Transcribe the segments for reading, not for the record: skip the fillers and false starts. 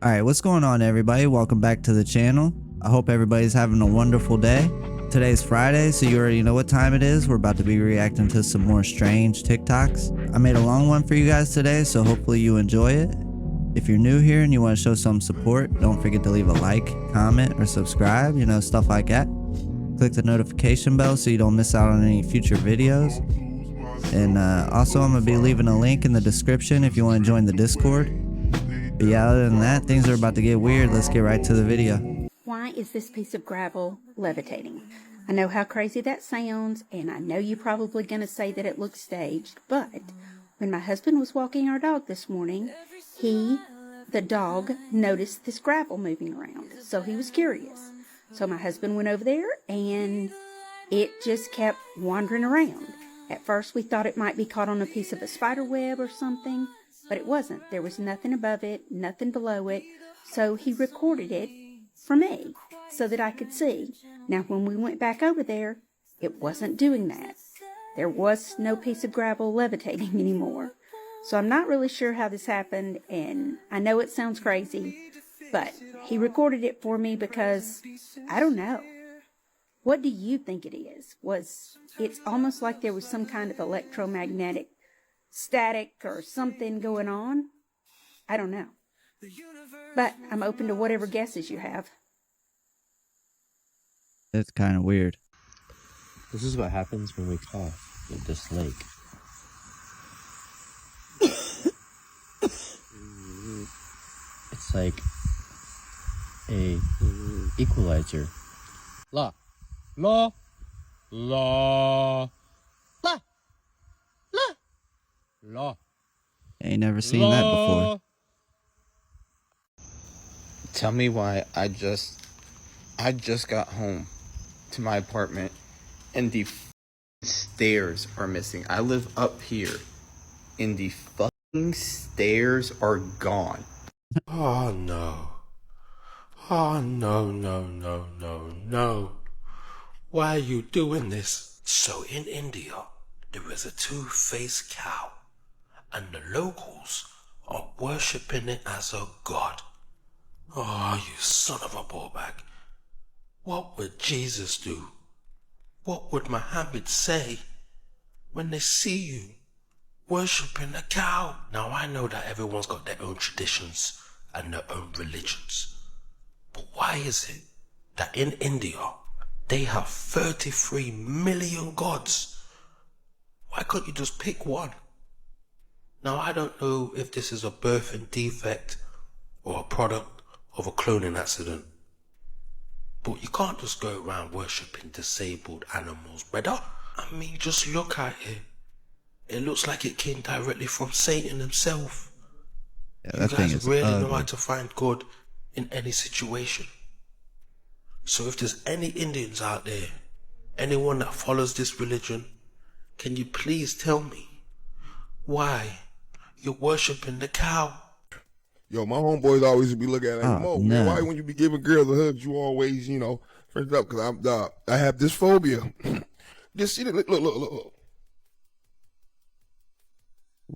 Alright, what's going on everybody? Welcome back to the channel. I hope everybody's having a wonderful day. Today's Friday, so you already know what time it is. We're about to be reacting to some more strange TikToks. I made a long one for you guys today, so hopefully you enjoy it. If you're new here and you want to show some support, don't forget to leave a like, comment, or subscribe, stuff like that. Click the notification bell so you don't miss out on any future videos. And also I'm going to be leaving a link in the description if you want to join the Discord. But yeah, other than that, things are about to get weird. Let's get right to the video. Why is this piece of gravel levitating? I know how crazy that sounds, and I know you're probably going to say that it looks staged, but when my husband was walking our dog this morning, the dog, noticed this gravel moving around, so he was curious. So my husband went over there, and it just kept wandering around. At first, we thought it might be caught on a piece of a spider web or something, but it wasn't. There was nothing above it, nothing below it, so he recorded it for me so that I could see. Now, when we went back over there, it wasn't doing that. There was no piece of gravel levitating anymore. So I'm not really sure how this happened, and I know it sounds crazy, but he recorded it for me because, I don't know. What do you think it is? It's almost like there was some kind of electromagnetic static or something going on? I don't know. But I'm open to whatever guesses you have. It's kind of weird. This is what happens when we cough with this lake. It's like a equalizer. La, la, la, la, la, la. Ain't never seen that before. Tell me why I just got home to my apartment and the stairs are missing. I live up here and the fucking stairs are gone. Oh no. Oh no, no, no, no, no. Why are you doing this? So in India, there is a two-faced cow and the locals are worshipping it as a god. Oh, you son of a ballbag. What would Jesus do? What would Muhammad say when they see you worshipping a cow? Now I know that everyone's got their own traditions and their own religions. But why is it that in India they have 33 million gods? Why can't you just pick one? Now I don't know if this is a birthing defect or a product of a cloning accident, but you can't just go around worshipping disabled animals, brother. I mean, just look at it. It looks like it came directly from Satan himself. Yeah, You that thing guys is really ugly. know how to find God in any situation. So if there's any Indians out there, anyone that follows this religion, can you please tell me why you're worshipping the cow? Yo, my homeboys always be looking at it like, Oh, Mo, man, no. why when you be giving girls a hug, you always, first up, because I have this phobia. Just see it, look.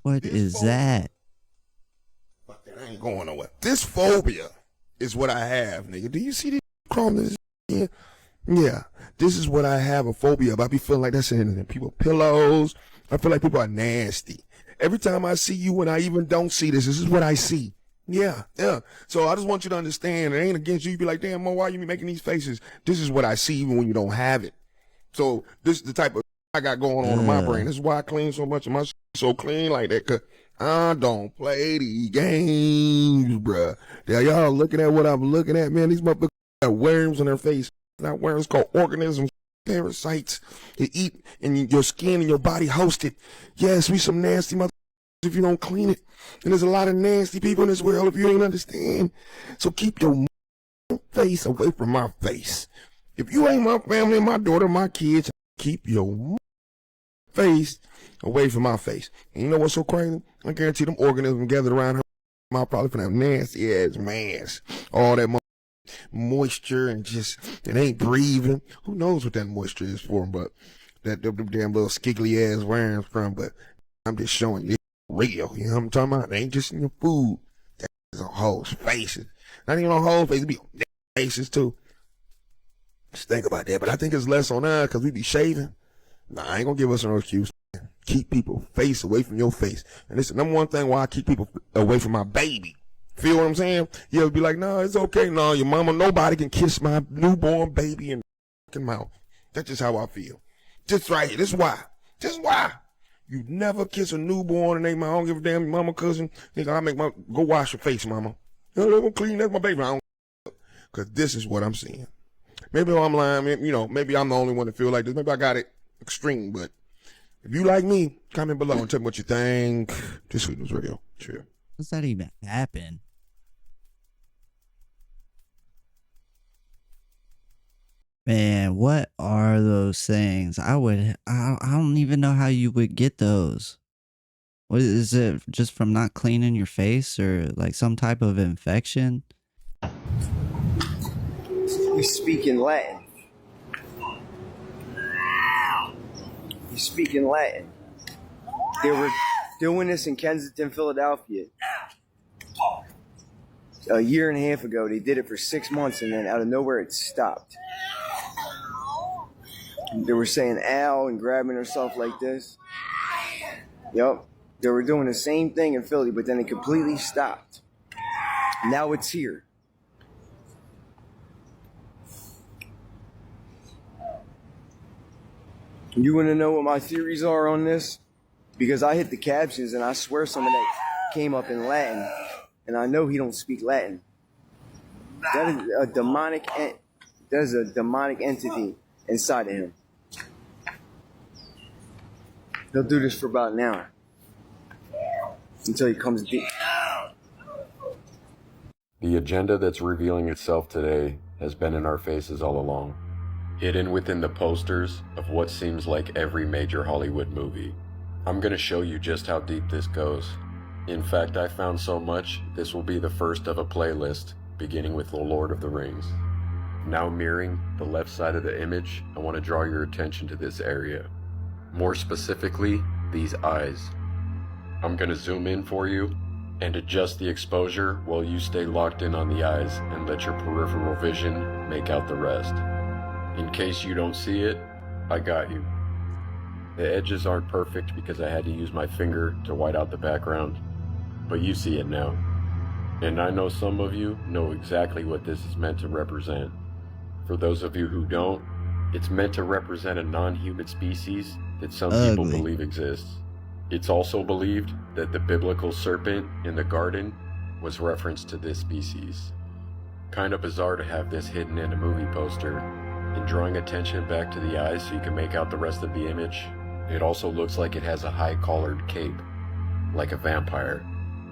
What This is phobia. that? Fuck that, I ain't going nowhere. This phobia is what I have, nigga. Do you see this crawling? Yeah, this is what I have a phobia of. I be feeling like that's in people pillows. I feel like people are nasty. Every time I see you, when I even don't see this is what I see. Yeah. So I just want you to understand, it ain't against you. You be like, damn, Mo, why you be making these faces? This is what I see even when you don't have it. So this is the type of I got going on in my brain. This is why I clean so much of my so clean like that, cause I don't play these games, bruh. Now y'all looking at what I'm looking at, man. These motherfuckers got worms on their face. Not worms, called organisms, parasites. They eat and your skin and your body host it. Yes, we some nasty motherfuckers if you don't clean it. And there's a lot of nasty people in this world if you ain't understand. So keep your face away from my face. If you ain't my family, my daughter, my kids, keep your face away from my face. And you know what's so crazy? I guarantee them organisms gathered around her mouth probably finna have nasty ass mass. All that moisture and just, it ain't breathing. Who knows what that moisture is for, but that damn little skiggly ass worms from, but I'm just showing you real. You know what I'm talking about? It ain't just in your food. That's a whole spaces. Not even on whole face, it be on their faces too. Just think about that. But I think it's less on us because we be shaving. Nah, I ain't gonna give us no excuse. Keep people face away from your face. And it's the number one thing why I keep people away from my baby. Feel what I'm saying? You ever be like, no, it's okay. No, your mama, nobody can kiss my newborn baby in the fucking mouth. That's just how I feel. Just right here. This is why. Just why. You never kiss a newborn and they mouth. I don't give a damn, your mama, cousin. Nigga, I make my, go wash your face, mama. You know, clean, that's my baby. I don't, cause this is what I'm seeing. Maybe I'm lying, you know, maybe I'm the only one that feel like this. Maybe I got it extreme, but if you like me, comment below and tell me what you think. This was real. Sure. Does that even happen? Man, what are those things? I don't even know how you would get those. What is it, just from not cleaning your face or like some type of infection? We speak in Latin. We speak in Latin. They were doing this in Kensington, Philadelphia. A year and a half ago, they did it for 6 months, and then out of nowhere, it stopped. They were saying ow and grabbing herself like this. Yup. They were doing the same thing in Philly, but then it completely stopped. Now it's here. You want to know what my theories are on this? Because I hit the captions and I swear some of that came up in Latin, and I know he don't speak Latin. That is a demonic. There's a demonic entity inside of him. He'll do this for about an hour until he comes deep. The agenda that's revealing itself today has been in our faces all along, hidden within the posters of what seems like every major Hollywood movie. I'm gonna show you just how deep this goes. In fact, I found so much, this will be the first of a playlist, beginning with The Lord of the Rings. Now mirroring the left side of the image, I want to draw your attention to this area. More specifically, these eyes. I'm gonna zoom in for you and adjust the exposure while you stay locked in on the eyes and let your peripheral vision make out the rest. In case you don't see it, I got you. The edges aren't perfect because I had to use my finger to white out the background, but you see it now. And I know some of you know exactly what this is meant to represent. For those of you who don't, it's meant to represent a non-human species that some people believe exists. It's also believed that the biblical serpent in the garden was referenced to this species. Kind of bizarre to have this hidden in a movie poster. In drawing attention back to the eyes so you can make out the rest of the image, it also looks like it has a high-collared cape, like a vampire,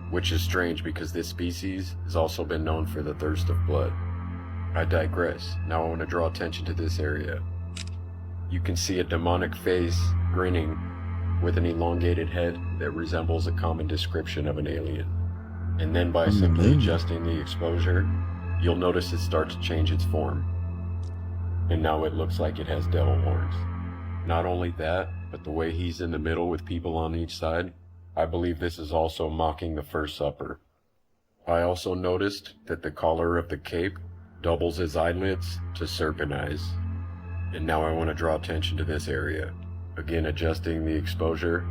which is strange because this species has also been known for the thirst of blood. I digress. Now I want to draw attention to this area. You can see a demonic face grinning with an elongated head that resembles a common description of an alien. And then by simply adjusting the exposure, you'll notice it starts to change its form. And now it looks like it has devil horns. Not only that, but the way he's in the middle with people on each side, I believe this is also mocking the First Supper. I also noticed that the collar of the cape doubles his eyelids to serpent eyes. And now I want to draw attention to this area. Again, adjusting the exposure.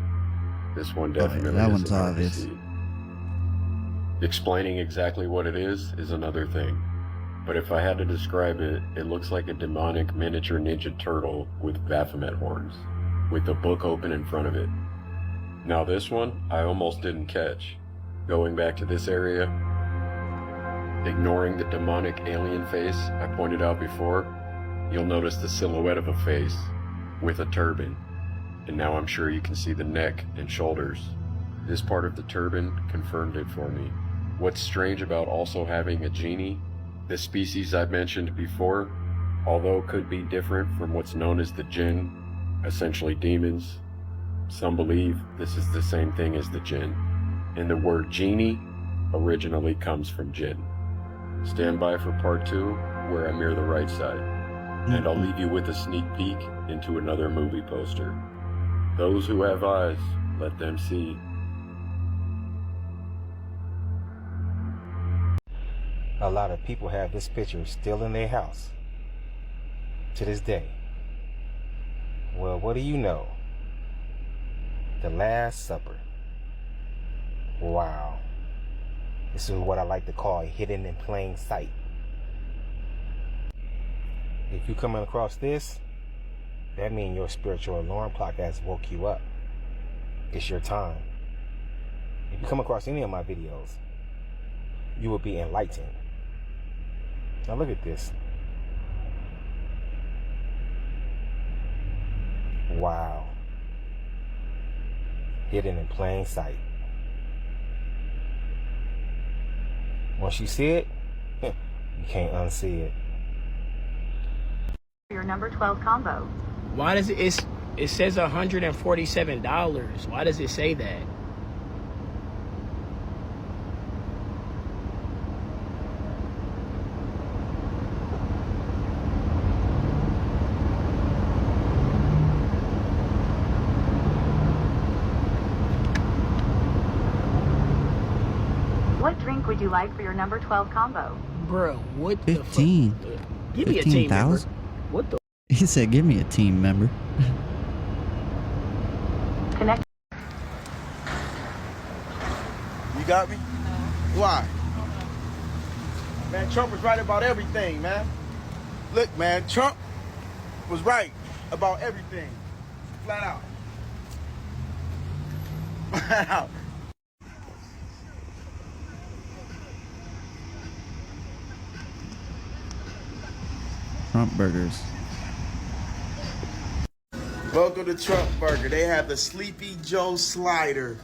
This one definitely that isn't one's hard to obvious. see. Explaining exactly what it is another thing. But if I had to describe it, it looks like a demonic miniature ninja turtle with Baphomet horns, with a book open in front of it. Now this one, I almost didn't catch. Going back to this area, ignoring the demonic alien face I pointed out before, you'll notice the silhouette of a face with a turban. And now I'm sure you can see the neck and shoulders. This part of the turban confirmed it for me. What's strange about also having a genie, the species I mentioned before, although could be different from what's known as the jinn, essentially demons, some believe this is the same thing as the jinn. And the word genie originally comes from jinn. Stand by for part 2, where I mirror the right side. And I'll leave you with a sneak peek into another movie poster. Those who have eyes, let them see. A lot of people have this picture still in their house to this day. Well, what do you know? The Last Supper. Wow. This is what I like to call hidden in plain sight. If you coming across this, that means your spiritual alarm clock has woke you up. It's your time. If you come across any of my videos, you will be enlightened. Now look at this. Wow. Hidden in plain sight. Once you see it, you can't unsee it. Your number 12 combo. Why does it says $147? Why does it say that? What drink would you like for your number 12 combo? Bro, what the 15. fuck? Give me a team member. What the? He said, give me a team member. Connect. You got me? Why? Man, Trump was right about everything, man. Look, man, Trump was right about everything. Flat out. Flat out. Trump burgers. Welcome to Trump Burger. They have the Sleepy Joe slider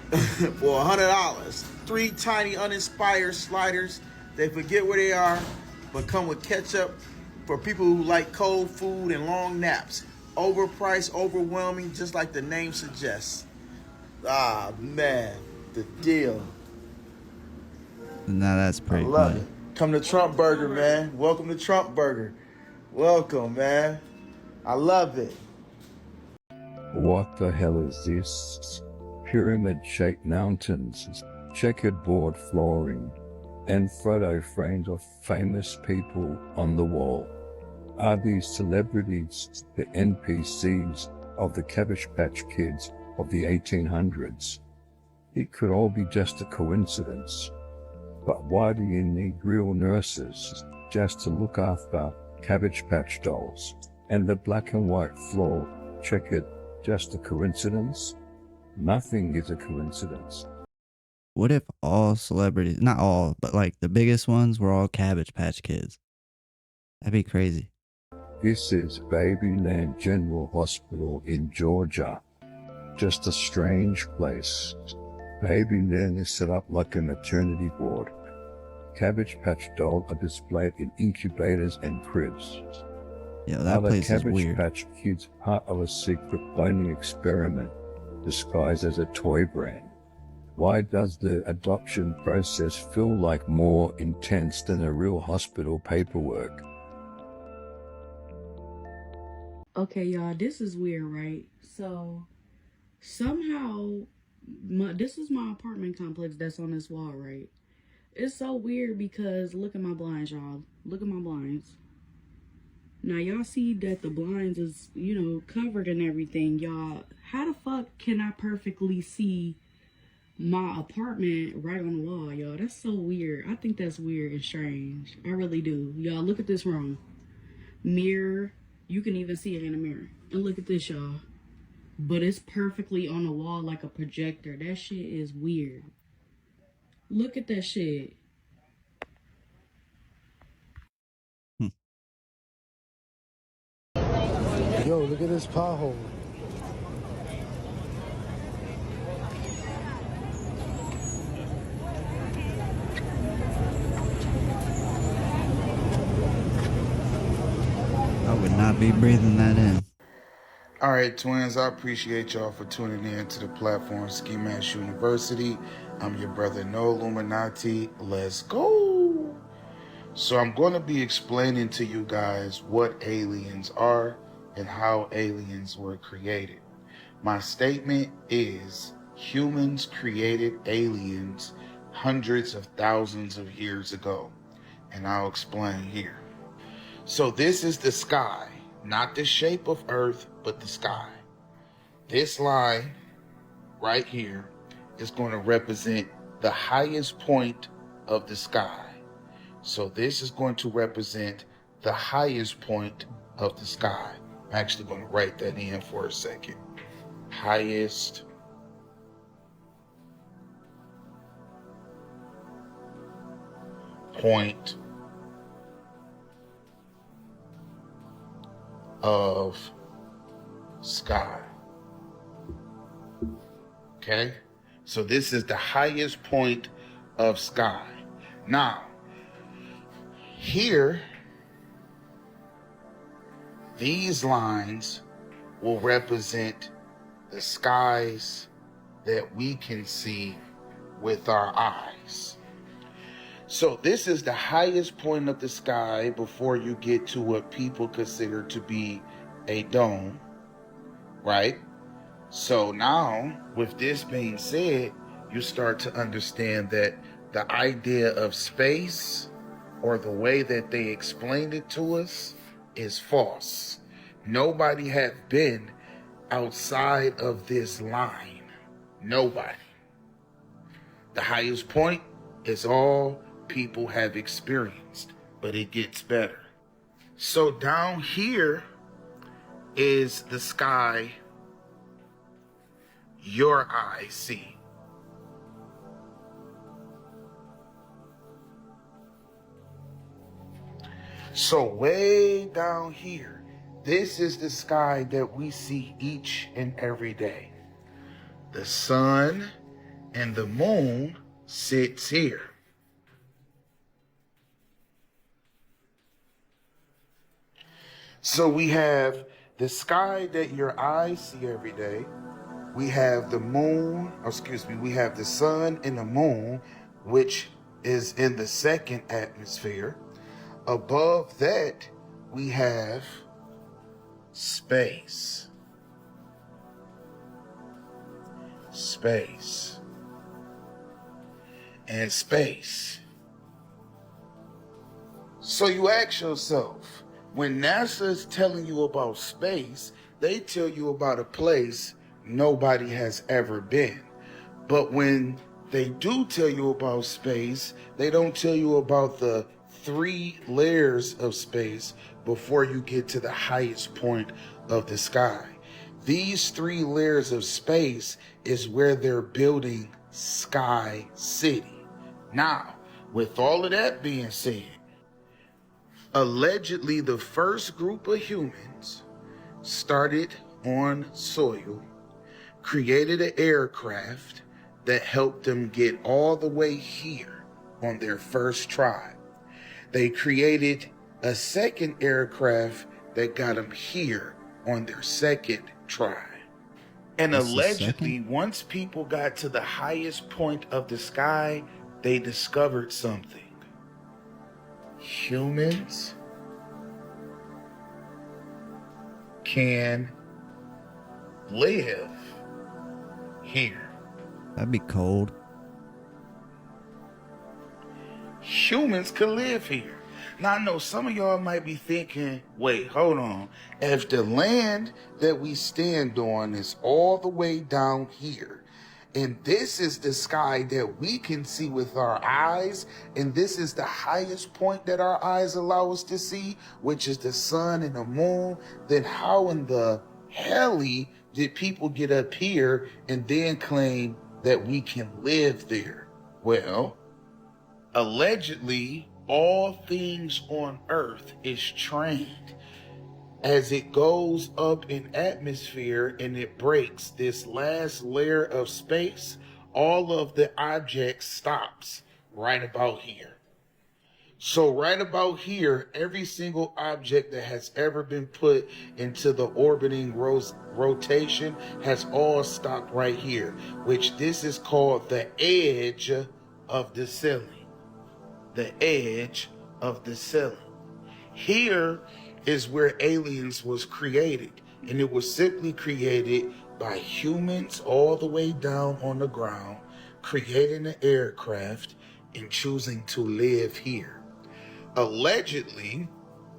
for $100. 3 tiny uninspired sliders. They forget where they are, but come with ketchup for people who like cold food and long naps. Overpriced, overwhelming, just like the name suggests. Ah, man, the deal. Now that's pretty I love funny. it. Come to Trump Burger, man. Welcome to Trump Burger. Welcome, man. I love it. What the hell is this? Pyramid-shaped mountains, checkerboard flooring, and photo frames of famous people on the wall. Are these celebrities the NPCs of the Cabbage Patch Kids of the 1800s? It could all be just a coincidence. But why do you need real nurses just to look after Cabbage Patch dolls? And the black and white floor checkered, just a coincidence? Nothing is a coincidence. What if all celebrities, not all, but like the biggest ones were all Cabbage Patch Kids? That'd be crazy. This is Babyland General Hospital in Georgia. Just a strange place. Babyland is set up like a maternity ward. Cabbage Patch dolls are displayed in incubators and cribs. Yeah, that place is Cabbage weird. Patch Kids part of a secret cloning experiment disguised as a toy brand. Why does the adoption process feel like more intense than a real hospital paperwork? Okay, y'all, this is weird, right? So, somehow, this is my apartment complex that's on this wall, right? It's so weird because look at my blinds, y'all. Look at my blinds. Now, y'all see that the blinds is, covered and everything, y'all. How the fuck can I perfectly see my apartment right on the wall, y'all? That's so weird. I think that's weird and strange. I really do. Y'all, look at this room. Mirror. You can even see it in the mirror. And look at this, y'all. But it's perfectly on the wall like a projector. That shit is weird. Look at that shit. Yo, look at this pothole. I would not be breathing that in. All right, twins, I appreciate y'all for tuning in to the platform Ski Mask University. I'm your brother, No Illuminati. Let's go. So I'm going to be explaining to you guys what aliens are and how aliens were created. My statement is humans created aliens hundreds of thousands of years ago. And I'll explain here. So this is the sky, not the shape of Earth, but the sky. This line right here is going to represent the highest point of the sky. So this is going to represent the highest point of the sky. I'm actually going to write that in for a second. Highest point of sky. Okay? So this is the highest point of sky. Now, here, these lines will represent the skies that we can see with our eyes. So this is the highest point of the sky before you get to what people consider to be a dome, right? So now, with this being said, you start to understand that the idea of space, or the way that they explained it to us, is false. Nobody has been outside of this line. Nobody. The highest point is all people have experienced, but it gets better. So down here is the sky your eyes see. So way down here, this is the sky that we see each and every day. The sun and the moon sits here. So we have the sky that your eyes see every day. We have the moon, we have the sun and the moon, which is in the second atmosphere. Above that, we have space. Space. And space. So you ask yourself, when NASA is telling you about space, they tell you about a place nobody has ever been. But when they do tell you about space, they don't tell you about the 3 layers of space before you get to the highest point of the sky. These 3 layers of space is where they're building Sky City. Now, with all of that being said, allegedly the first group of humans started on soil, created an aircraft that helped them get all the way here on their first try. They created a second aircraft that got them here on their second try. And allegedly, once people got to the highest point of the sky, they discovered something. Humans can live here. That'd be cold. Humans can live here. Now, I know some of y'all might be thinking, wait, hold on. If the land that we stand on is all the way down here, and this is the sky that we can see with our eyes, and this is the highest point that our eyes allow us to see, which is the sun and the moon, then how in the hell did people get up here and then claim that we can live there? Well, allegedly, all things on earth is trained. As it goes up in atmosphere and it breaks this last layer of space, all of the objects stops right about here. So right about here, every single object that has ever been put into the orbiting rotation has all stopped right here, which this is called the edge of the ceiling. The edge of the ceiling. Here is where aliens was created, and it was simply created by humans all the way down on the ground, creating an aircraft and choosing to live here. Allegedly,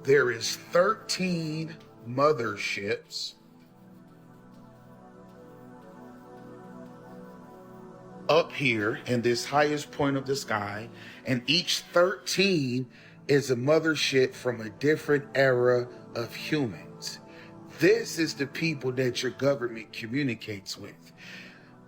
there is 13 motherships up here in this highest point of the sky, and each 13 is a mothership from a different era of humans. This is the people that your government communicates with.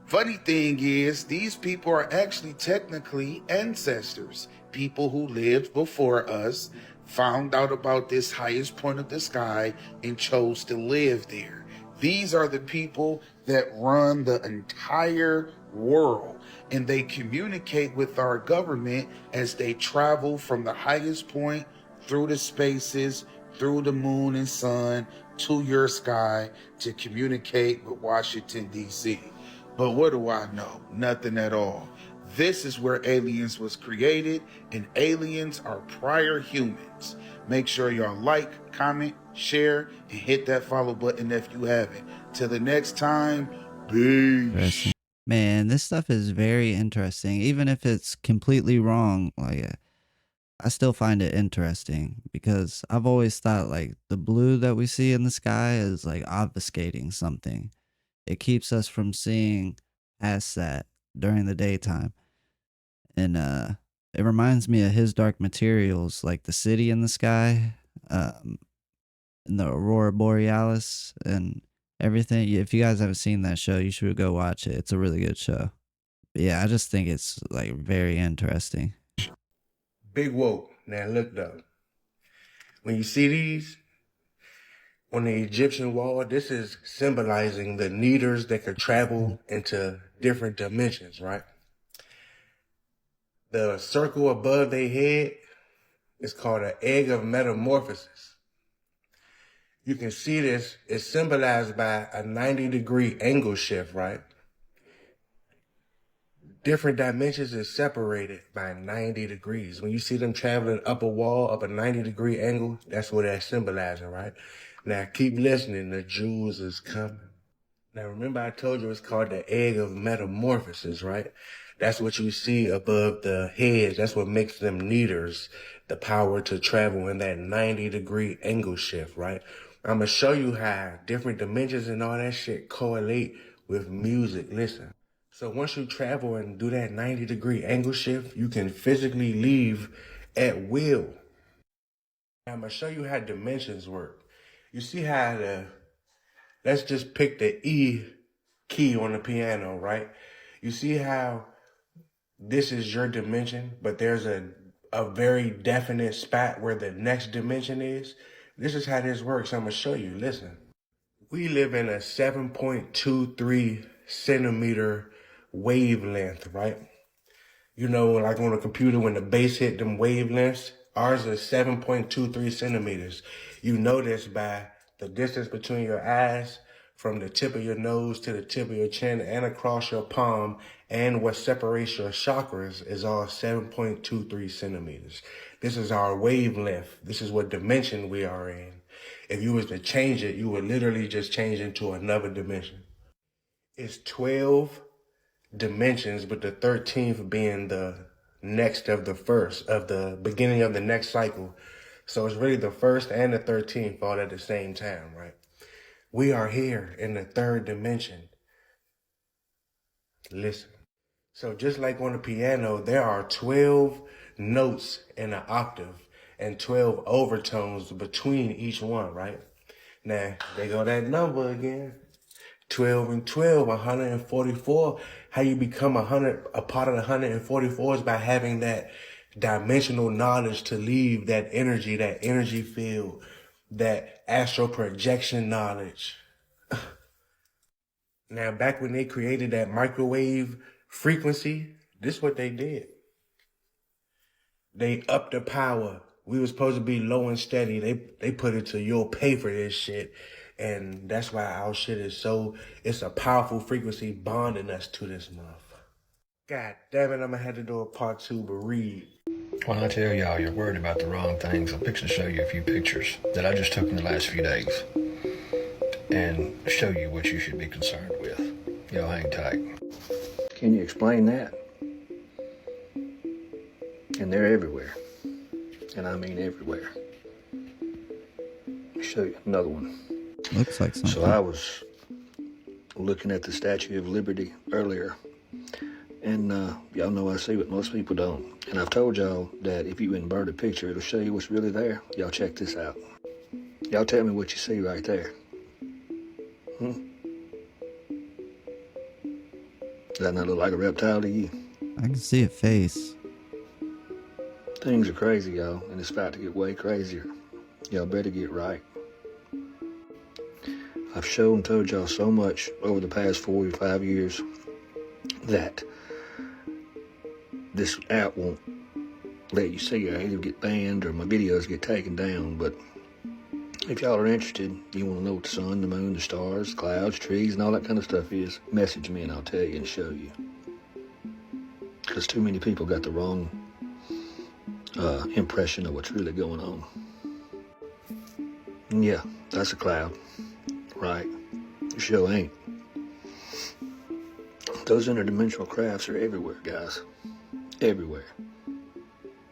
Funny thing is, these people are actually technically ancestors, people who lived before us, found out about this highest point of the sky, and chose to live there. These are the people that run the entire world, and they communicate with our government as they travel from the highest point through the spaces, through the moon and sun, to your sky to communicate with Washington, D.C. But what do I know? Nothing at all. This is where aliens was created, and aliens are prior humans. Make sure y'all like, comment, share, and hit that follow button if you haven't. Till the next time, peace. Man, this stuff is very interesting. Even if it's completely wrong, like I still find it interesting because I've always thought like the blue that we see in the sky is like obfuscating something. It keeps us from seeing past that during the daytime. And it reminds me of His Dark Materials, like the city in the sky, and the Aurora Borealis and everything. If you guys haven't seen that show, you should go watch it. It's a really good show. But yeah, I just think it's like very interesting. Big woke. Now look though. When you see these on the Egyptian wall, this is symbolizing the needers that could travel into different dimensions, right? The circle above their head is called an egg of metamorphosis. You can see this is symbolized by a 90-degree angle shift, right? Different dimensions is separated by 90 degrees. When you see them traveling up a wall, up a 90-degree angle, that's what that's symbolizing, right? Now keep listening, the jewels is coming. Now remember I told you it's called the egg of metamorphosis, right? That's what you see above the heads. That's what makes them needers, the power to travel in that 90-degree angle shift, right? I'm gonna show you how different dimensions and all that shit correlate with music. Listen. So once you travel and do that 90-degree angle shift, you can physically leave at will. I'm gonna show you how dimensions work. You see how let's just pick the E key on the piano, right? You see how this is your dimension, but there's a very definite spot where the next dimension is? This is how this works. I'm gonna show you, listen. We live in a 7.23 centimeter wavelength, right? You know, like on a computer, when the bass hit them wavelengths, ours is 7.23 centimeters. You know this by the distance between your eyes, from the tip of your nose to the tip of your chin and across your palm, and what separates your chakras is all 7.23 centimeters. This is our wavelength. This is what dimension we are in. If you was to change it, you would literally just change into another dimension. It's 12 dimensions, but the 13th being the next of the first, of the beginning of the next cycle. So it's really the first and the 13th all at the same time, right? We are here in the third dimension. Listen. So just like on the piano, there are 12 notes in an octave and 12 overtones between each one, right? Now, there go that number again. 12 and 12, 144. How you become a part of the 144 is by having that dimensional knowledge to leave that energy field, that astral projection knowledge. Now, back when they created that microwave frequency, this is what they did. They upped the power. We were supposed to be low and steady. They put it to you'll pay for this shit. And that's why our shit is it's a powerful frequency bonding us to this motherfucker. God damn it, I'm gonna have to do a part 2, but read. When I tell y'all you're worried about the wrong things, I'm fixing to show you a few pictures that I just took in the last few days. and show you what you should be concerned with. Y'all hang tight. Can you explain that? And they're everywhere. And I mean everywhere. Let me show you another one. Looks like something. So I was looking at the Statue of Liberty earlier. And y'all know I see what most people don't. And I've told y'all that if you invert a picture, it'll show you what's really there. Y'all check this out. Y'all tell me what you see right there. Does that not look like a reptile to you? I can see a face. Things are crazy, y'all, and it's about to get way crazier. Y'all better get right. I've shown and told y'all so much over the past 4 or 5 years that this app won't let you see. I either get banned or my videos get taken down. But if y'all are interested, you want to know what the sun, the moon, the stars, the clouds, trees, and all that kind of stuff is, message me and I'll tell you and show you. Because too many people got the wrong impression of what's really going on. And yeah, that's a cloud. Right. It sure ain't. Those interdimensional crafts are everywhere, guys. Everywhere.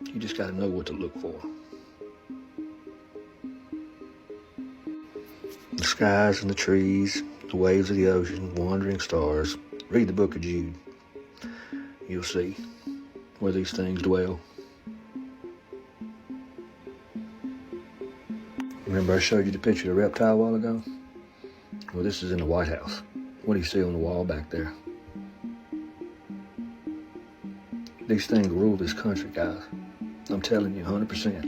You just gotta know what to look for. The skies and the trees, the waves of the ocean, wandering stars. Read the book of Jude. You'll see where these things dwell. Remember I showed you the picture of the reptile a while ago? Well, this is in the White House. What do you see on the wall back there? These things rule this country, guys. I'm telling you, 100%.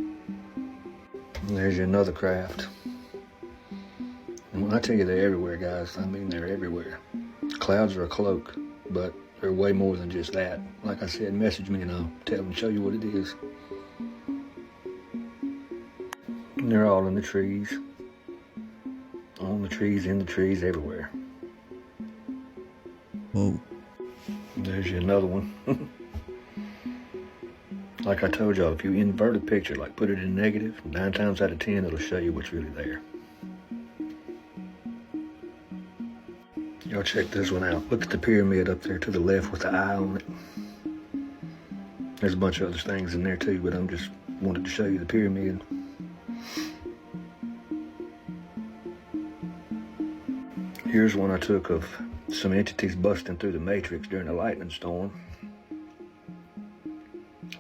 And there's your another craft. And when I tell you they're everywhere, guys, I mean they're everywhere. Clouds are a cloak, but they're way more than just that. Like I said, message me and I'll tell and show you what it is. And they're all in the trees. On the trees, in the trees, everywhere. Whoa. There's you another one. Like I told y'all, if you invert a picture, like put it in negative, 9 times out of 10, it'll show you what's really there. Y'all check this one out. Look at the pyramid up there to the left with the eye on it. There's a bunch of other things in there too, but I'm just wanted to show you the pyramid. Here's one I took of some entities busting through the matrix during a lightning storm.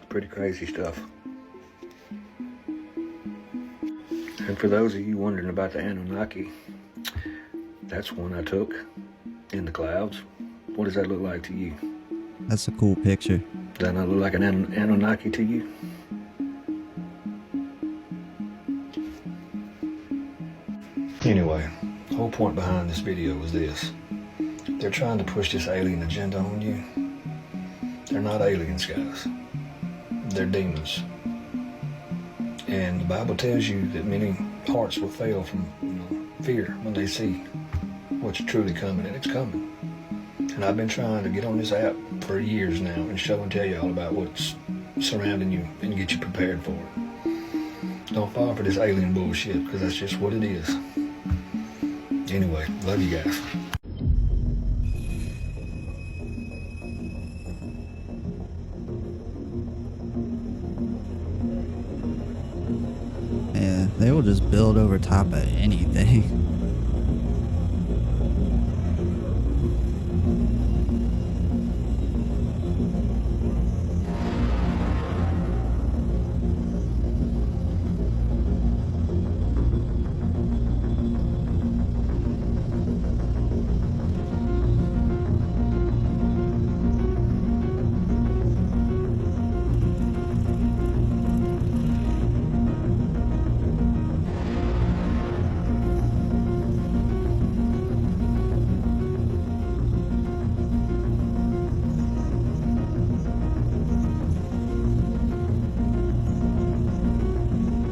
Pretty crazy stuff. And for those of you wondering about the Anunnaki, that's one I took in the clouds. What does that look like to you? That's a cool picture. Does that not look like an Anunnaki to you? Anyway, the whole point behind this video is this. They're trying to push this alien agenda on you. They're not aliens, guys. They're demons. And the Bible tells you that many hearts will fail from fear when they see what's truly coming, and it's coming. And I've been trying to get on this app for years now and show and tell you all about what's surrounding you and get you prepared for it. Don't fall for this alien bullshit, because that's just what it is. Anyway, love you guys. Yeah, they will just build over top of anything.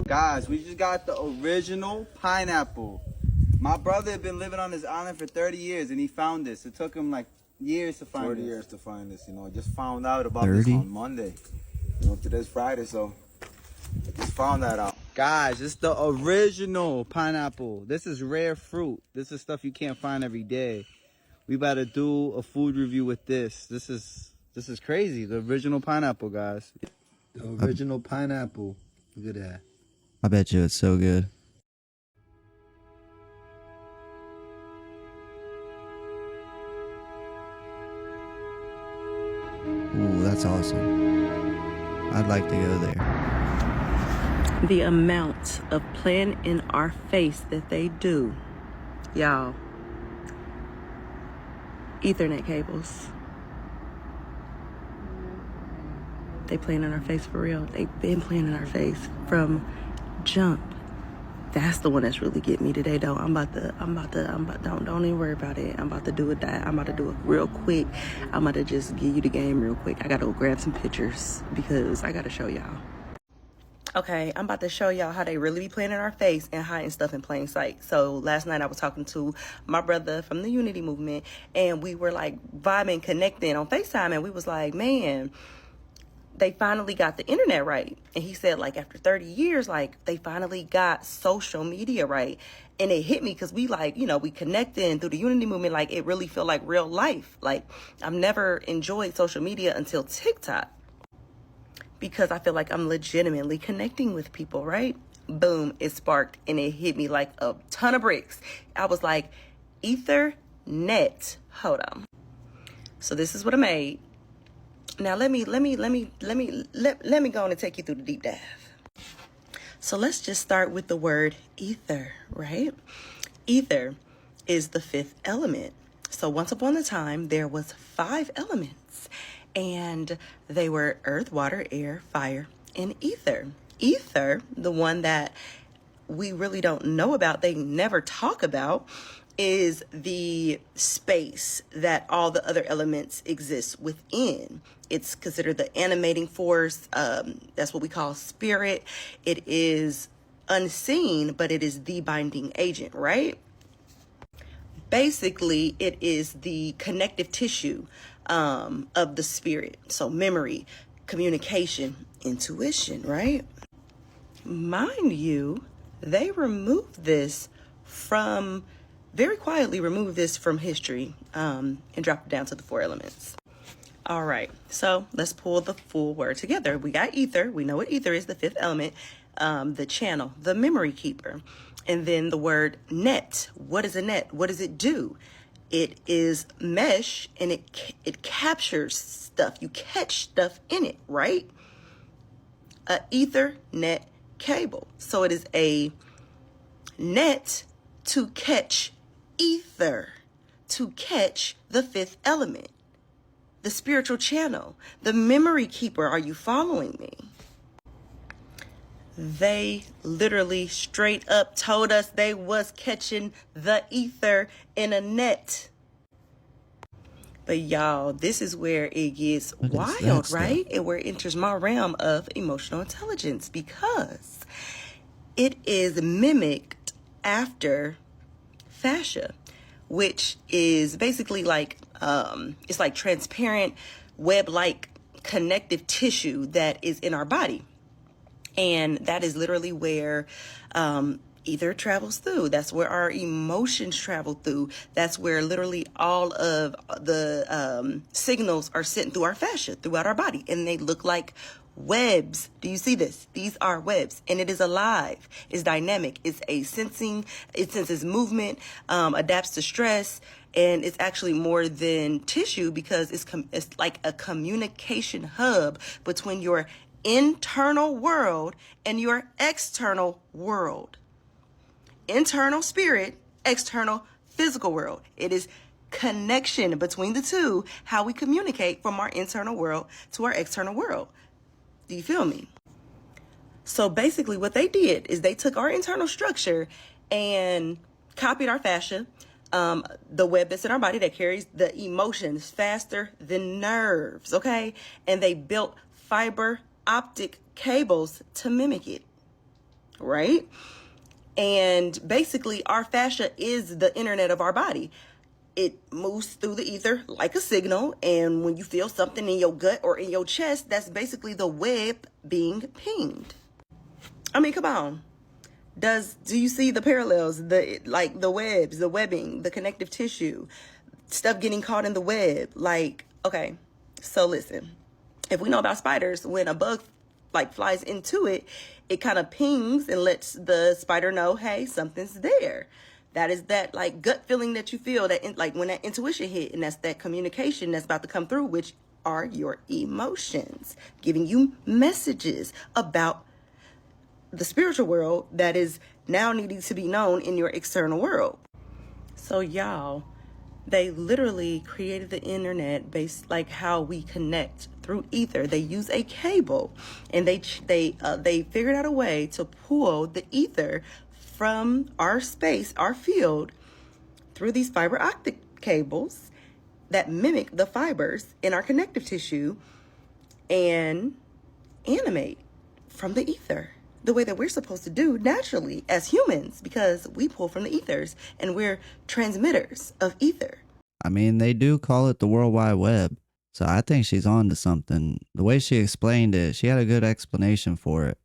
Guys, we just got the original pineapple. My brother had been living on this island for 30 years and he found this. It took him like years to find 30 this. years to find this, you know. I just found out about 30? this on Monday. You know, today's Friday, so I just found that out. Guys, it's the original pineapple. This is rare fruit. This is stuff you can't find every day. We about to do a food review with this. This is crazy. The original pineapple, guys. The original pineapple. Look at that. I bet you it's so good. Ooh, that's awesome. I'd like to go there. The amount of playing in our face that they do, y'all. Ethernet cables. They playing in our face for real. They've been playing in our face from jump. That's the one that's really getting me today, though. don't even worry about it. I'm about to do it. I'm about to do it real quick. I'm about to just give you the game real quick. I gotta go grab some pictures because I gotta show y'all. Okay, I'm about to show y'all how they really be playing in our face and hiding stuff in plain sight. So last night I was talking to my brother from the Unity movement, and we were like vibing, connecting on FaceTime, and we was like, man, they finally got the internet right. And he said, like, after 30 years, like, they finally got social media right. And it hit me because we, like, you know, we connecting through the Unity movement. Like, it really felt like real life. Like, I've never enjoyed social media until TikTok, because I feel like I'm legitimately connecting with people, right? Boom, it sparked and it hit me like a ton of bricks. I was like, Ethernet. Hold on. So this is what I made. Now let me go on and take you through the deep dive. So let's just start with the word ether, right? Ether is the fifth element. So once upon a time, there was 5 elements, and they were earth, water, air, fire, and ether. Ether, the one that we really don't know about, they never talk about, is the space that all the other elements exist within. It's considered the animating force. That's what we call spirit. It is unseen, but it is the binding agent, right? Basically, it is the connective tissue of the spirit. So memory, communication, intuition, right? Mind you, they removed this from, very quietly removed this from history and dropped it down to the 4 elements. All right, so let's pull the full word together. We got ether. We know what ether is, the 5th element, the channel, the memory keeper. And then the word net. What is a net? What does it do? It is mesh, and it captures stuff. You catch stuff in it, right? A Ethernet cable. So it is a net to catch ether, to catch the 5th element, the spiritual channel, the memory keeper. Are you following me? They literally straight up told us they was catching the ether in a net. But y'all, this is where it gets wild, right? And where it enters my realm of emotional intelligence, because it is mimicked after fascia, which is basically like, it's like transparent web-like connective tissue that is in our body. And that is literally where ether travels through. That's where our emotions travel through. That's where literally all of the signals are sent through our fascia, throughout our body. And they look like webs. Do you see this? These are webs. And it is alive. It's dynamic. It's a sensing. It senses movement, adapts to stress. And it's actually more than tissue, because it's like a communication hub between your internal world and your external world. Internal spirit, external physical world. It is connection between the two, how we communicate from our internal world to our external world. Do you feel me? So basically what they did is they took our internal structure and copied our fascia, the web that's in our body that carries the emotions faster than nerves, okay? And they built fiber optic cables to mimic it, right? And basically our fascia is the internet of our body. It moves through the ether like a signal, and when you feel something in your gut or in your chest, that's basically the web being pinged. I mean, come on. Do you see the parallels, the webs, the webbing, the connective tissue, stuff getting caught in the web? Like, okay, so listen, if we know about spiders, when a bug like flies into it, it kind of pings and lets the spider know, hey, something's there. That is that like gut feeling that you feel, that like when that intuition hit, and that's that communication that's about to come through, which are your emotions giving you messages about the spiritual world that is now needing to be known in your external world. So y'all, they literally created the internet based like how we connect through ether. They use a cable, and they figured out a way to pull the ether from our space, our field, through these fiber optic cables that mimic the fibers in our connective tissue and animate from the ether the way that we're supposed to do naturally as humans, because we pull from the ethers and we're transmitters of ether. I mean, they do call it the World Wide Web, so I think she's on to something. The way she explained it, she had a good explanation for it.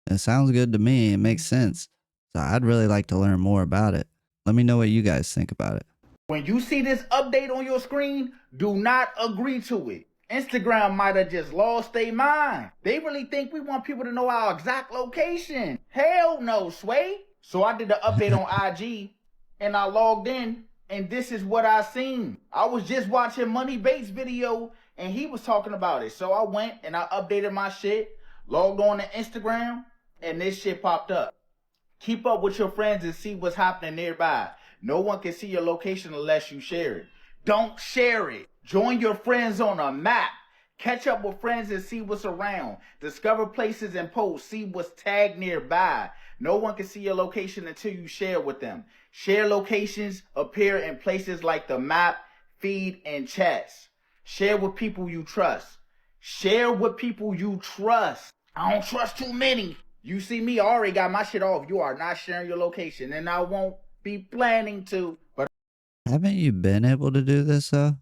It sounds good to me. It makes sense. So I'd really like to learn more about it. Let me know what you guys think about it. When you see this update on your screen, do not agree to it. Instagram might have just lost their mind. They really think we want people to know our exact location. Hell no, Sway. So I did the update on IG, and I logged in, and this is what I seen. I was just watching Money Bates' video, and he was talking about it. So I went and I updated my shit, logged on to Instagram, and this shit popped up. Keep up with your friends and see what's happening nearby. No one can see your location unless you share it. Don't share it. Join your friends on a map. Catch up with friends and see what's around. Discover places and posts. See what's tagged nearby. No one can see your location until you share with them. Share locations appear in places like the map, feed, and chats. Share with people you trust. Share with people you trust. I don't trust too many. You see me, I already got my shit off. You are not sharing your location, and I won't be planning to. But Haven't you been able to do this though?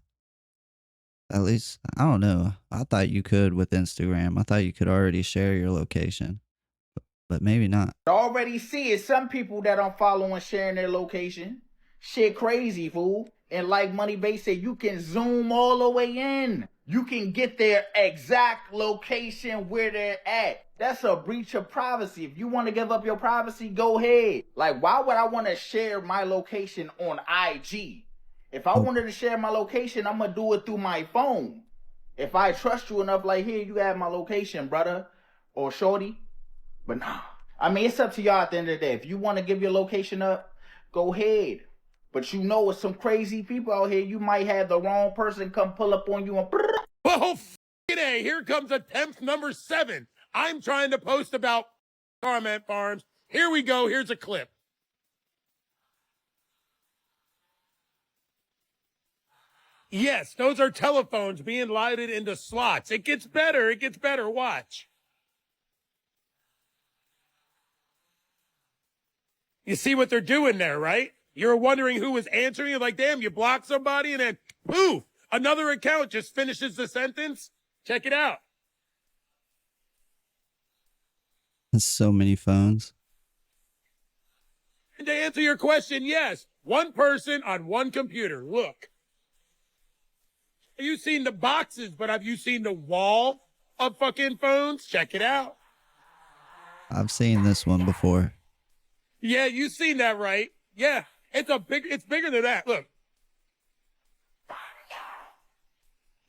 At least, I don't know. I thought you could with Instagram. I thought you could already share your location, but maybe not. I already see it. Some people that I'm following sharing their location. Shit crazy, fool. And like Money Bay said, you can zoom all the way in. You can get their exact location where they're at. That's a breach of privacy. If you want to give up your privacy, go ahead. Like, why would I want to share my location on IG? If I wanted to share my location, I'm going to do it through my phone. If I trust you enough, like, here, you have my location, brother or shorty. But nah. I mean, it's up to y'all at the end of the day. If you want to give your location up, go ahead. But you know, with some crazy people out here, you might have the wrong person come pull up on you and... Oh, f***ing A, here comes attempt number 7. I'm trying to post about comment farms. Here we go. Here's a clip. Yes, those are telephones being lighted into slots. It gets better. It gets better. Watch. You see what they're doing there, right? You're wondering who was answering. You're like, damn, you blocked somebody, and then poof, another account just finishes the sentence. Check it out. That's so many phones. And to answer your question, yes, one person on one computer. Look. You've seen the boxes, but have you seen the wall of fucking phones? Check it out. I've seen this one before. Yeah, you've seen that, right? Yeah, it's bigger than that. Look.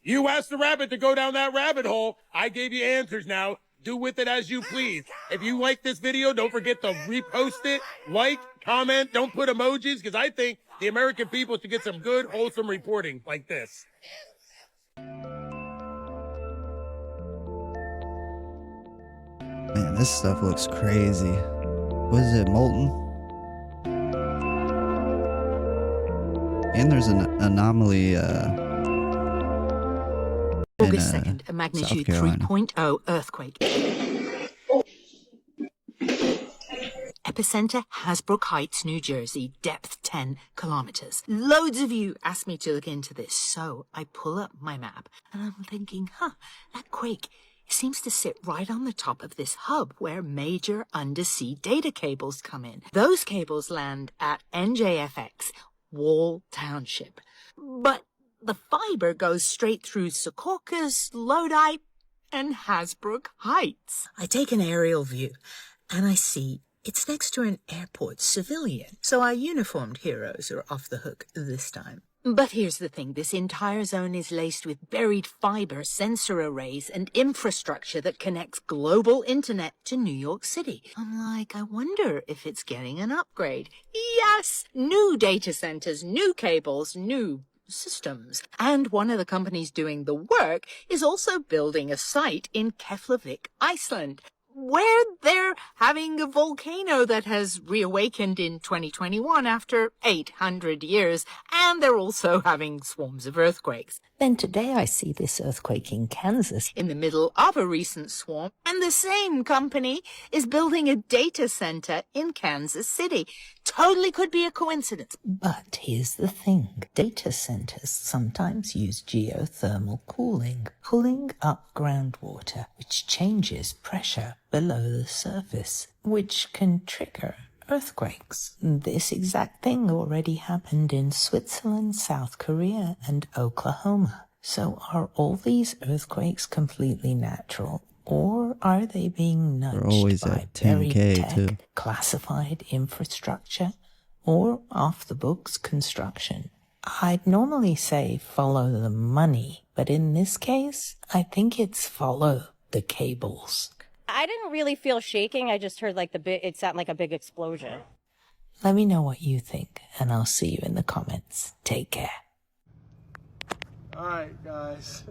You asked the rabbit to go down that rabbit hole. I gave you answers now. Do with it as you please. If you like this video, don't forget to repost it, like, comment, don't put emojis, because I think the American people should get some good, wholesome reporting like this. Man, this stuff looks crazy. What is it, molten? And there's an anomaly August 2nd, a magnitude 3.0 earthquake. Epicenter, Hasbrook Heights, New Jersey, depth 10 kilometers. Loads of you asked me to look into this, so I pull up my map, and I'm thinking, that quake, seems to sit right on the top of this hub where major undersea data cables come in. Those cables land at NJFX, Wall Township. But the fiber goes straight through Secaucus, Lodi, and Hasbrook Heights. I take an aerial view, and I see it's next to an airport civilian, so our uniformed heroes are off the hook this time. But here's the thing, this entire zone is laced with buried fiber, sensor arrays, and infrastructure that connects global internet to New York City. I'm like, I wonder if it's getting an upgrade. Yes! New data centers, new cables, new systems. And one of the companies doing the work is also building a site in Keflavik, Iceland, where they're having a volcano that has reawakened in 2021 after 800 years, and they're also having swarms of earthquakes. Then today I see this earthquake in Kansas in the middle of a recent swarm, and the same company is building a data center in Kansas City. Totally could be a coincidence. But here's the thing. Data centers sometimes use geothermal cooling, pulling up groundwater, which changes pressure below the surface, which can trigger earthquakes. This exact thing already happened in Switzerland, South Korea, and Oklahoma. So are all these earthquakes completely natural, or are they being We're nudged always by at buried 10K tech, too. classified infrastructure, or off-the-books construction? I'd normally say follow the money, but in this case, I think it's follow the cables. I didn't really feel shaking. I just heard like it sounded like a big explosion. Let me know what you think, and I'll see you in the comments. Take care. Alright, guys.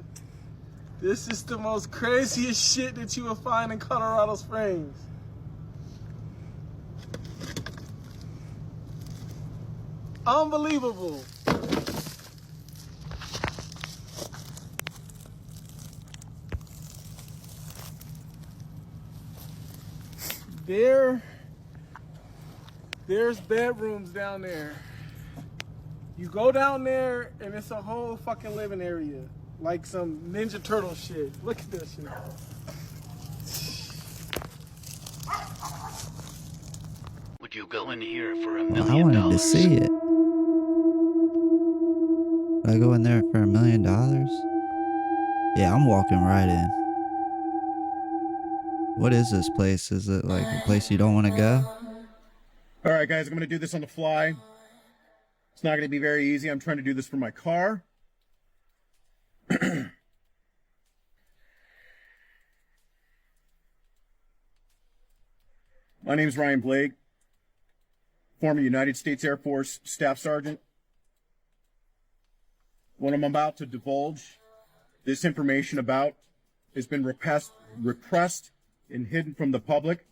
This is the most craziest shit that you will find in Colorado Springs. Unbelievable. There's bedrooms down there. You go down there and it's a whole fucking living area. Like some Ninja Turtle shit. Look at this shit. Would you go in here for $1 Well, I million? wanted to see it. Would I go in there for $1 million? Yeah, I'm walking right in. What is this place? Is it like a place you don't want to go? All right, guys, I'm going to do this on the fly. It's not going to be very easy. I'm trying to do this from my car. My name is Ryan Blake, former United States Air Force Staff Sergeant. What I'm about to divulge, this information about, has been repressed and hidden from the public.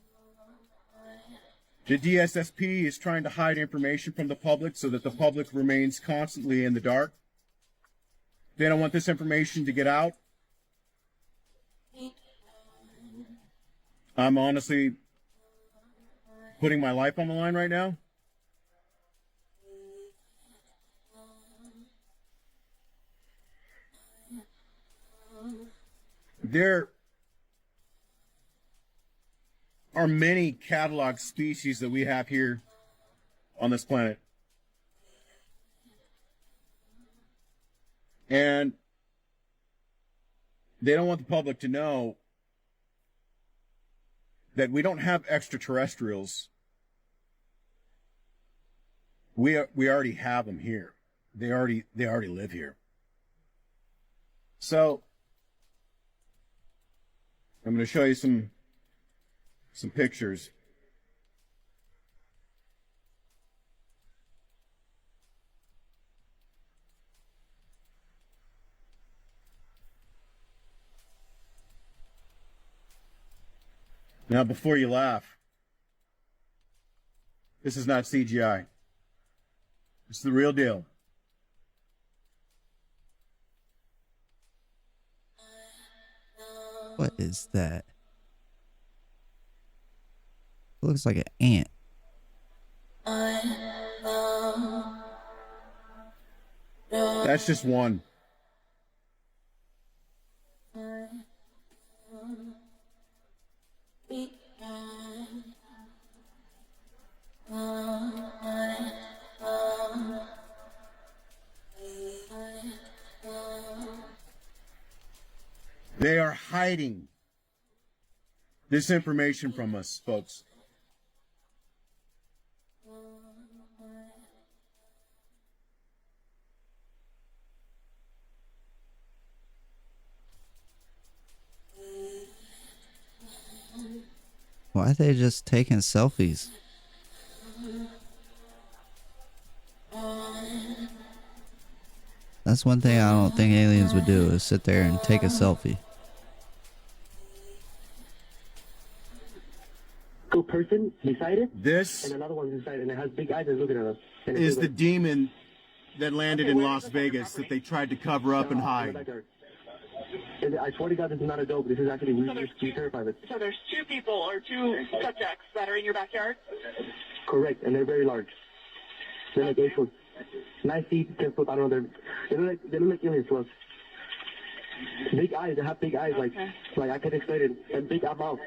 The DSSP is trying to hide information from the public so that the public remains constantly in the dark. They don't want this information to get out. I'm honestly putting my life on the line right now. There are many catalog species that we have here on this planet. And they don't want the public to know that we don't have extraterrestrials. We already have them here. They already live here. So I'm going to show you some pictures. Now, before you laugh, this is not CGI. It's the real deal. What is that? It looks like an ant. That's just one. They are hiding this information from us, folks. Why are they just taking selfies? That's one thing I don't think aliens would do, is sit there and take a selfie. Person beside it. This and another one beside it, and it has big eyes and looking at us. And is the demon that landed in Las Vegas that they tried to cover up and hide. I swear to God, this is not a joke. This is actually we terrified. So there's two people or two subjects that are in your backyard? Correct, and they're very large. They're like 8 foot. 9 feet, 10 foot, I don't know. They look like aliens to us. Big eyes, they have big eyes, like I can explain it, and big mouth.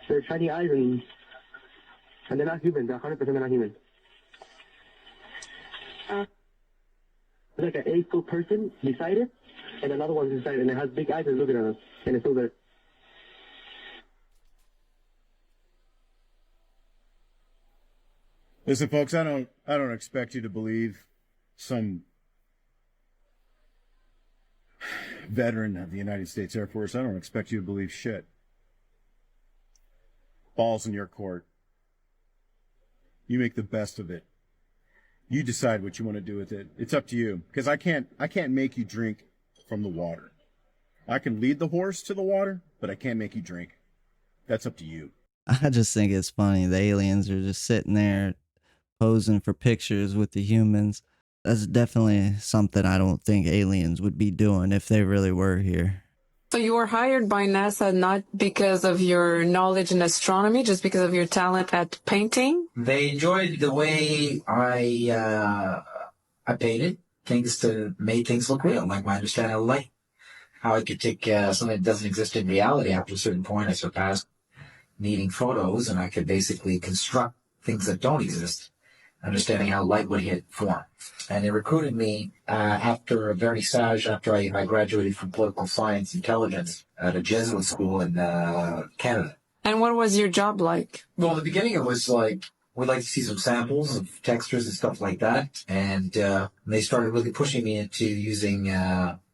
They're shiny eyes, and they're not human. They're 100% not human. It's like an 8 foot person beside it, and another one beside it, and it has big eyes and looking at us, and it's still there. Listen, folks, I don't expect you to believe some veteran of the United States Air Force. I don't expect you to believe shit. Ball's in your court. You make the best of it. You decide what you want to do with it. It's up to you, because I can't make you drink from the water. I can lead the horse to the water, but I can't make you drink. That's up to you. I just think it's funny. The aliens are just sitting there posing for pictures with the humans. That's definitely something I don't think aliens would be doing if they really were here. So you were hired by NASA not because of your knowledge in astronomy, just because of your talent at painting? They enjoyed the way I painted things made things look real, like my understanding of light. How I could take something that doesn't exist in reality. After a certain point, I surpassed needing photos, and I could basically construct things that don't exist, understanding how light would hit form. And they recruited me after a vernissage, after I graduated from political science intelligence at a Jesuit school in Canada. And what was your job like? Well, in the beginning, it was like, we'd like to see some samples of textures and stuff like that. And they started really pushing me into using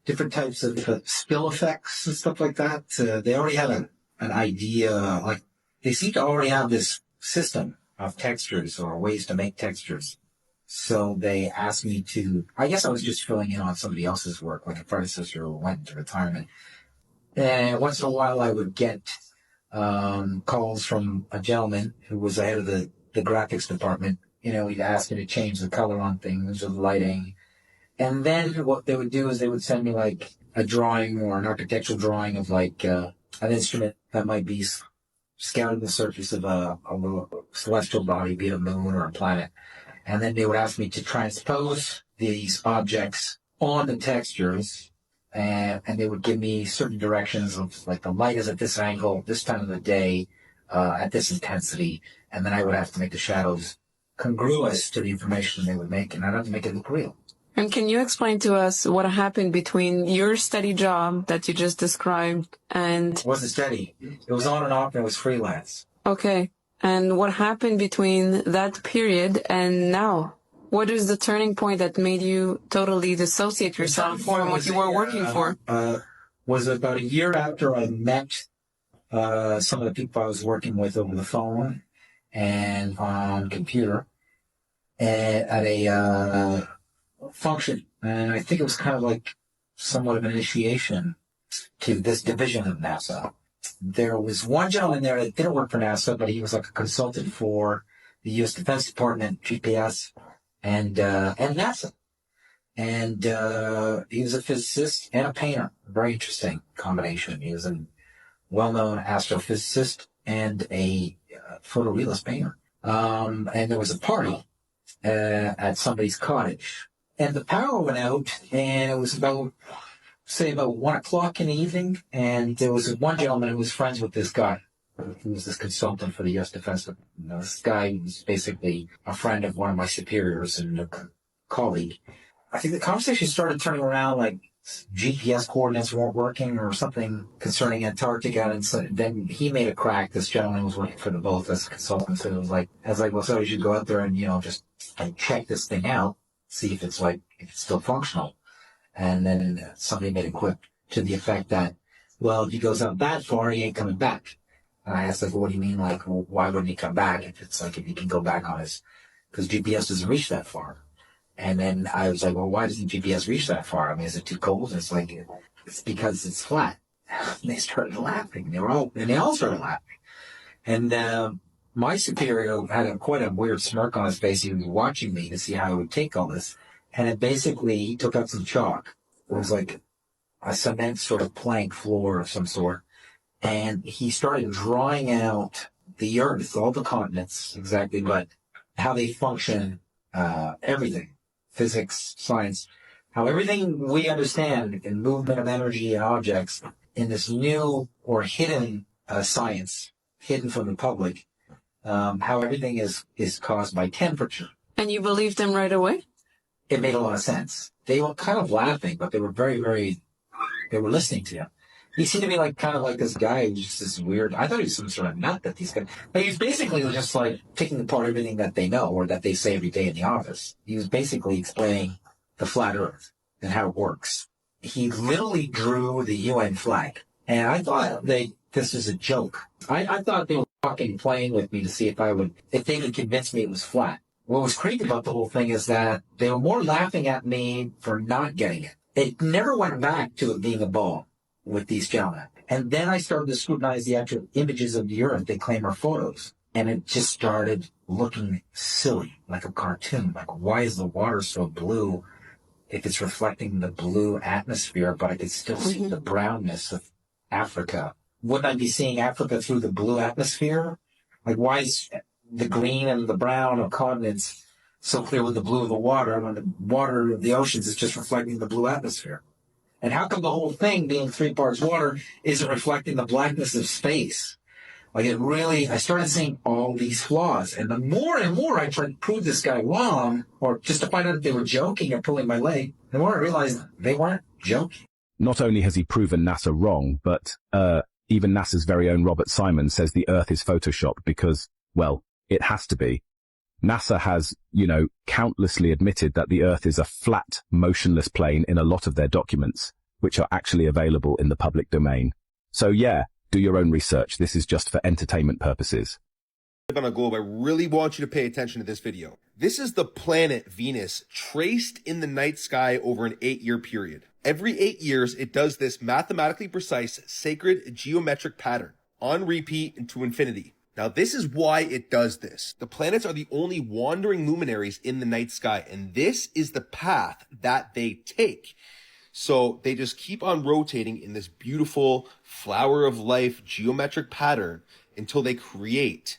different types of spill effects and stuff like that. They already had an idea, like they seem to already have this system of textures or ways to make textures. So they asked me to, I guess I was just filling in on somebody else's work, like a predecessor who went into retirement. And once in a while I would get calls from a gentleman who was the head of the graphics department. You know, he'd ask me to change the color on things or the lighting. And then what they would do is they would send me like a drawing or an architectural drawing of like an instrument that might be scouting the surface of a celestial body, be it a moon or a planet. And then they would ask me to transpose these objects on the textures, and they would give me certain directions of like the light is at this angle, this time of the day, at this intensity, and then I would have to make the shadows congruous to the information they would make, and I'd have to make it look real. And can you explain to us what happened between your steady job that you just described and... It wasn't steady. It was on and off, and it was freelance. Okay. And what happened between that period and now? What is the turning point that made you totally dissociate yourself from what you were working for? Was about a year after I met some of the people I was working with over the phone and on computer at a function. And I think it was kind of like somewhat of an initiation to this division of NASA. There was one gentleman there that didn't work for NASA, but he was like a consultant for the U.S. Defense Department, GPS, and NASA. And he was a physicist and a painter. Very interesting combination. He was a well-known astrophysicist and a photorealist painter. And there was a party at somebody's cottage. And the power went out, and it was about 1 o'clock in the evening, and there was one gentleman who was friends with this guy, who was this consultant for the U.S. Defense. This guy was basically a friend of one of my superiors and a colleague. I think the conversation started turning around like GPS coordinates weren't working or something concerning Antarctica. And so then he made a crack. This gentleman was working for the both as consultants. And it was like, I was like, well, so you should go out there and, just like check this thing out, see if it's still functional. And then somebody made a quip to the effect that, well, if he goes out that far, he ain't coming back. And I asked, like, well, what do you mean? Like, well, why wouldn't he come back if he can go back on because GPS doesn't reach that far. And then I was like, well, why doesn't GPS reach that far? I mean, is it too cold? And it's like, it's because it's flat. And they started laughing. They all started laughing. And my superior had quite a weird smirk on his face. He was watching me to see how I would take all this. And it basically, he took out some chalk. It was like a cement sort of plank floor of some sort. And he started drawing out the Earth, all the continents, exactly, but how they function, everything. Physics, science, how everything we understand in movement of energy and objects in this new or hidden science, hidden from the public, how everything is caused by temperature. And you believed them right away? It made a lot of sense. They were kind of laughing, but they were they were listening to him. He seemed to be kind of like this guy who's just this weird, I thought he was some sort of nut that these guys, but he was basically just like taking apart everything that they know or that they say every day in the office. He was basically explaining the flat earth and how it works. He literally drew the UN flag. And I thought this was a joke. I thought they were fucking playing with me to see if they could convince me it was flat. What was crazy about the whole thing is that they were more laughing at me for not getting it. It never went back to it being a ball with these gentlemen. And then I started to scrutinize the actual images of the Earth they claim are photos. And it just started looking silly, like a cartoon. Like, why is the water so blue if it's reflecting the blue atmosphere, but I could still see the brownness of Africa? Wouldn't I be seeing Africa through the blue atmosphere? Like, why is the green and the brown of continents so clear with the blue of the water when the water of the oceans is just reflecting the blue atmosphere? And how come the whole thing being 3 parts water isn't reflecting the blackness of space? Like, I started seeing all these flaws. And the more and more I tried to prove this guy wrong, or just to find out if they were joking or pulling my leg, the more I realized they weren't joking. Not only has he proven NASA wrong, but even NASA's very own Robert Simon says the Earth is photoshopped because, well, it has to be. NASA has, countlessly admitted that the Earth is a flat, motionless plane in a lot of their documents, which are actually available in the public domain. So yeah, do your own research. This is just for entertainment purposes. On a globe, I really want you to pay attention to this video. This is the planet Venus traced in the night sky over an 8-year period. Every 8 years, it does this mathematically precise, sacred geometric pattern on repeat into infinity. Now, this is why it does this. The planets are the only wandering luminaries in the night sky, and this is the path that they take. So they just keep on rotating in this beautiful flower of life geometric pattern until they create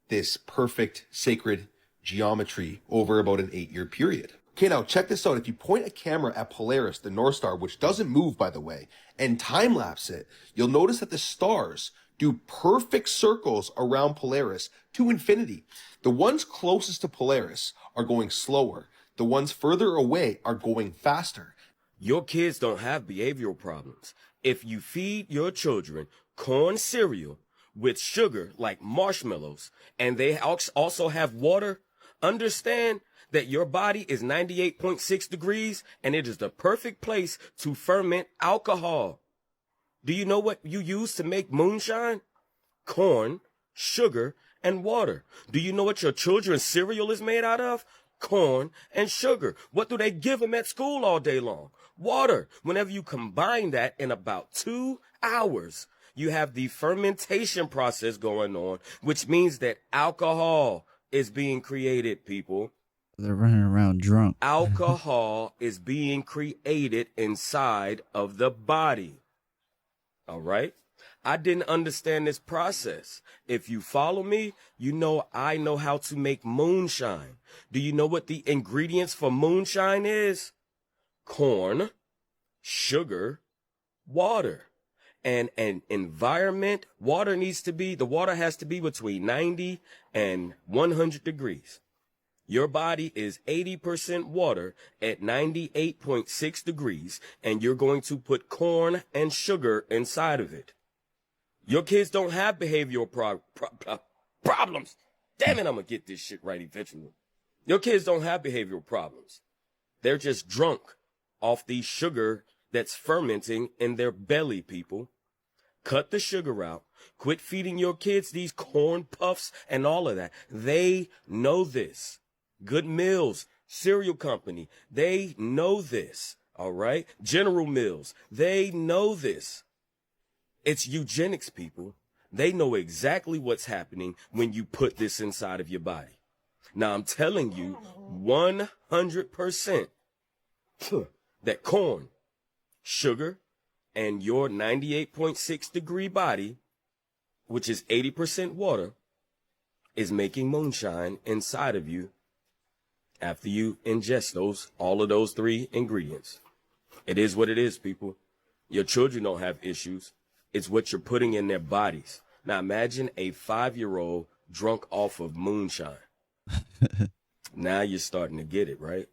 this perfect sacred geometry over about an 8-year period. Okay, now check this out. If you point a camera at Polaris, the North Star, which doesn't move, by the way, and time-lapse it, you'll notice that the stars do perfect circles around Polaris to infinity. The ones closest to Polaris are going slower. The ones further away are going faster. Your kids don't have behavioral problems. If you feed your children corn cereal with sugar like marshmallows, and they also have water, understand that your body is 98.6 degrees and it is the perfect place to ferment alcohol. Do you know what you use to make moonshine? Corn, sugar, and water. Do you know what your children's cereal is made out of? Corn and sugar. What do they give them at school all day long? Water. Whenever you combine that in about 2 hours, you have the fermentation process going on, which means that alcohol is being created, people. They're running around drunk. Alcohol is being created inside of the body. All right? I didn't understand this process. If you follow me, you know I know how to make moonshine. Do you know what the ingredients for moonshine is? Corn, sugar, water. And an environment, the water has to be between 90 and 100 degrees. Your body is 80% water at 98.6 degrees, and you're going to put corn and sugar inside of it. Your kids don't have behavioral problems. Damn it, I'm gonna get this shit right eventually. Your kids don't have behavioral problems. They're just drunk off the sugar that's fermenting in their belly, people. Cut the sugar out. Quit feeding your kids these corn puffs and all of that. They know this. Good Mills, cereal company, they know this, all right? General Mills, they know this. It's eugenics, people. They know exactly what's happening when you put this inside of your body. Now, I'm telling you 100% that corn, sugar, and your 98.6 degree body, which is 80% water, is making moonshine inside of you after you ingest all of those three ingredients. It is what it is, people. Your children don't have issues. It's what you're putting in their bodies. Now imagine a 5-year-old drunk off of moonshine. Now you're starting to get it, right?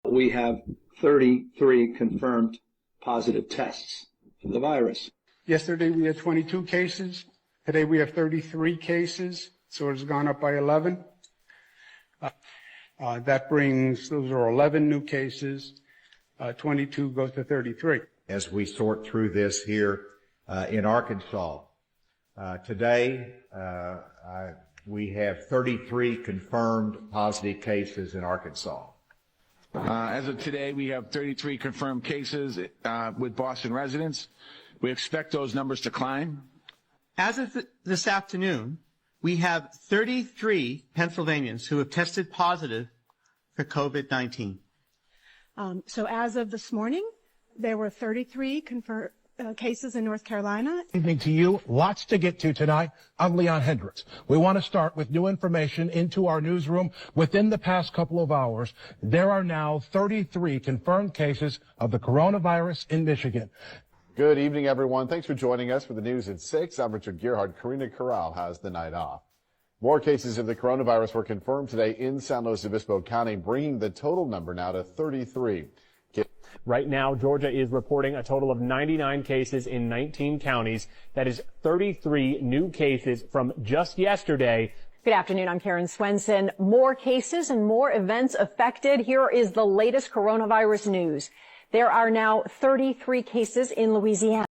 We have 33 confirmed positive tests for the virus. Yesterday we had 22 cases. Today we have 33 cases, so it's gone up by 11. That brings, those are 11 new cases. 22 goes to 33. As we sort through this here in Arkansas, today we have 33 confirmed positive cases in Arkansas. As of today, we have 33 confirmed cases with Boston residents. We expect those numbers to climb. As of this afternoon, we have 33 Pennsylvanians who have tested positive for COVID-19. So as of this morning, there were 33 confirmed cases in North Carolina. Evening to you. Lots to get to tonight. I'm Leon Hendricks. We want to start with new information into our newsroom. Within the past couple of hours, there are now 33 confirmed cases of the coronavirus in Michigan. Good evening, everyone. Thanks for joining us for the news at 6. I'm Richard Gearhart. Karina Corral has the night off. More cases of the coronavirus were confirmed today in San Luis Obispo County, bringing the total number now to 33. Right now, Georgia is reporting a total of 99 cases in 19 counties. That is 33 new cases from just yesterday. Good afternoon. I'm Karen Swenson. More cases and more events affected. Here is the latest coronavirus news. There are now 33 cases in Louisiana.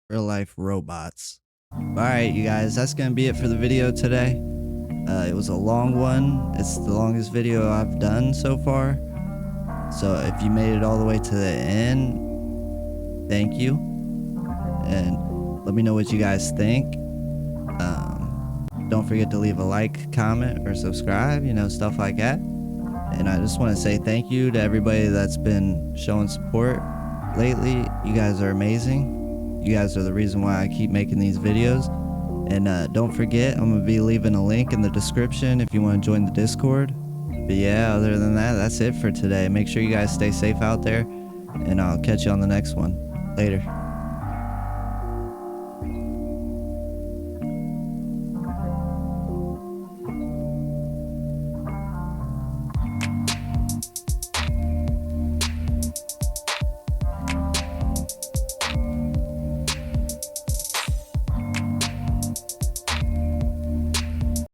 Real life robots. All right, you guys, that's going to be it for the video today. It was a long one. It's the longest video I've done so far. So if you made it all the way to the end, thank you. And let me know what you guys think. Don't forget to leave a like, comment, or subscribe, stuff like that. And I just want to say thank you to everybody that's been showing support lately. You guys are amazing. You guys are the reason why I keep making these videos. And don't forget, I'm going to be leaving a link in the description if you want to join the Discord. But yeah, other than that, that's it for today. Make sure you guys stay safe out there, and I'll catch you on the next one. Later.